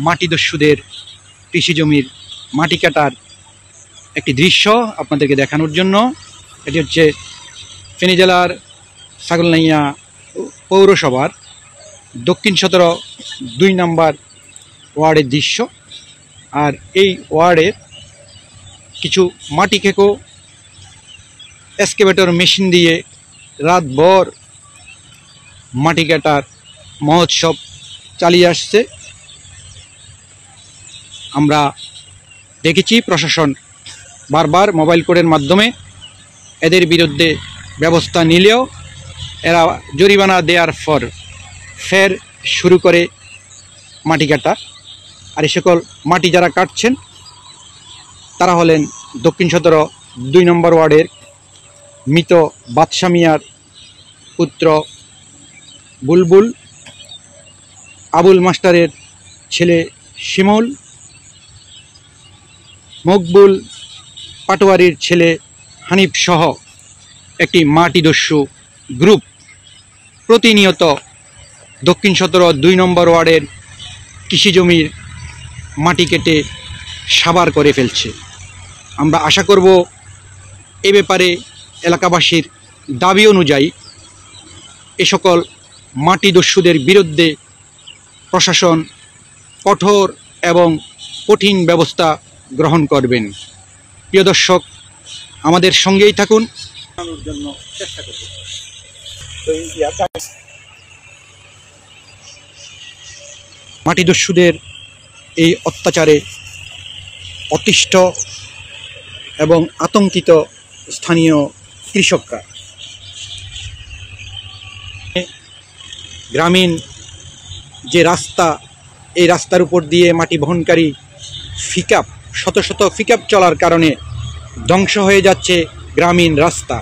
মাটিদস্যুদের কৃষি জমির মাটি কাটার একটি দৃশ্য আপনাদেরকে দেখানোর জন্য। এটি হচ্ছে ফেনী জেলার ছাগলনাইয়া পৌরসভার দক্ষিণ ২ নম্বর ওয়ার্ডের দৃশ্য। আর এই ওয়ার্ডের কিছু মাটি খেকো এক্সকেভেটর মেশিন দিয়ে রাতভর মাটি কাটার মহোৎসব চালিয়ে আসছে। আমরা দেখেছি প্রশাসন বারবার মোবাইল কোর্টের মাধ্যমে এদের বিরুদ্ধে ব্যবস্থা নিলেও এরা জরিমানা দেওয়ার পর ফের শুরু করে মাটি কাটা। আর এই সকল মাটি যারা কাটছেন তারা হলেন দক্ষিণ ২ নম্বর ওয়ার্ডের মৃত বাদশা মিয়ার পুত্র বুলবুল, আবুল মাস্টারের ছেলে শিমুল, মকবুল পাটোয়ারির ছেলে হানিফ সহ একটি মাটিদস্যু গ্রুপ প্রতিনিয়ত দক্ষিণ ২ নম্বর ওয়ার্ডের কৃষি জমির মাটি কেটে সাবার করে ফেলছে। আমরা আশা করব এ ব্যাপারে এলাকাবাসীর দাবি অনুযায়ী এ সকল মাটিদস্যুদের বিরুদ্ধে প্রশাসন কঠোর এবং কঠিন ব্যবস্থা গ্রহণ করবেন। প্রিয় দর্শক, আমাদের সঙ্গেই থাকুন, জন্য চেষ্টা করব। মাটিদস্যুদের এই অত্যাচারে অতিষ্ঠ এবং আতঙ্কিত স্থানীয় কৃষকরা গ্রামীণ যে রাস্তা, এই রাস্তার উপর দিয়ে মাটি বহনকারী পিকআপ, শত শত পিকআপ চলার কারণে ধ্বংস হয়ে যাচ্ছে গ্রামীণ রাস্তা।